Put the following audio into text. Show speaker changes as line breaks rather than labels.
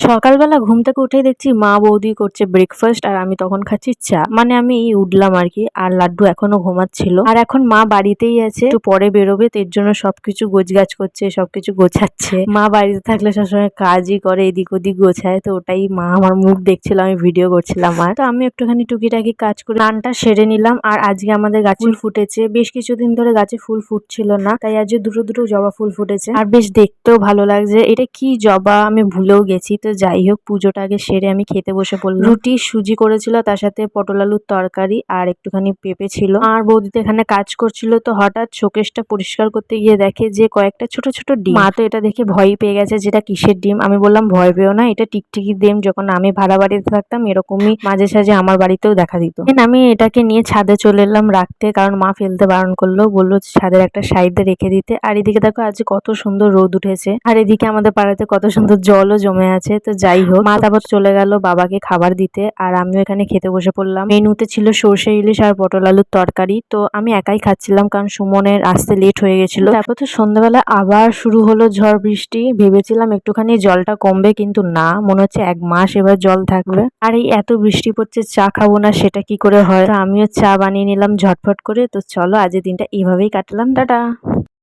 সকালবেলা ঘুম থেকে উঠেই দেখছি মা বৌদি করছে ব্রেকফাস্ট আর আমি তখন খাচ্ছি চা। মানে আমি উঠলাম আর কি, আর লাড্ডু এখনো ঘুমাচ্ছিল। আর এখন মা বাড়িতেই আছে, একটু পরে বেরোবে, এর জন্য সবকিছু গোছগাছ করছে, সবকিছু গোছাচ্ছে। মা বাড়িতে থাকলে সবসময় কাজই করে, এদিক ওদিক গোছায়, তো ওটাই মা আমার মুখ দেখছিল, আমি ভিডিও করছিলাম। আর তো আমি একটুখানি টুকিটাকি কাজ করে রানটা সেরে নিলাম। আর আজকে আমাদের গাছে ফুল ফুটেছে, বেশ কিছুদিন ধরে গাছে ফুল ফুটছিল না, তাই আজকে দুটো দুটো জবা ফুল ফুটেছে আর বেশ দেখতেও ভালো লাগছে। এটা কি জবা আমি ভুলেও গেছি। তো যাই হোক, পুজোটা আগে সেরে আমি খেতে বসে পড়লাম। রুটি সুজি করেছিল, তার সাথে পটল আলুর তরকারি আর একটুখানি পেঁপে ছিল। আর বৌদি তো এখানে কাজ করছিল, তো হঠাৎ শোকেসটা পরিষ্কার করতে গিয়ে দেখে যে কয়েকটা ছোট ছোট ডিম। মা তো এটা দেখে ভয় পেয়ে গেছে, যেটা কিসের ডিম। আমি বললাম ভয় পেও না, এটা টিকটিকি ডিম। যখন আমি ভাড়া বাড়িতে থাকতাম এরকমই মাঝে সাঝে আমার বাড়িতেও দেখা দিত। আমি এটাকে নিয়ে ছাদে চলে এলাম রাখতে, কারণ মা ফেলতে বারণ করলো, বললো ছাদের একটা সাইডে রেখে দিতে। আর এদিকে দেখো আজ কত সুন্দর রোদ উঠেছে, আর এদিকে আমাদের পাড়াতে কত সুন্দর জলও জমে আছে। তো যাই হোক, মা তারপর চলে গেল বাবাকে খাবার দিতে, আর আমিও এখানে খেতে বসে পড়লাম। মেনুতে ছিল সর্ষে ইলিশ আর পটল আলুর তরকারি। তো আমি একাই খাচ্ছিলাম, কারণ সুমনের আসতে লেট হয়ে গেছিল। তারপর তো সন্ধ্যাবেলা আবার শুরু হলো ঝড় বৃষ্টি। ভেবেছিলাম একটুখানি জলটা কমবে, কিন্তু না, মনে হচ্ছে 1 মাস এবার জল থাকবে। আর এই এত বৃষ্টি পড়ছে, চা খাবো না সেটা কি করে হয়। আমিও চা বানিয়ে নিলাম ঝটফট করে। তো চলো, আজকের দিনটা এইভাবেই কাটলাম। টাটা।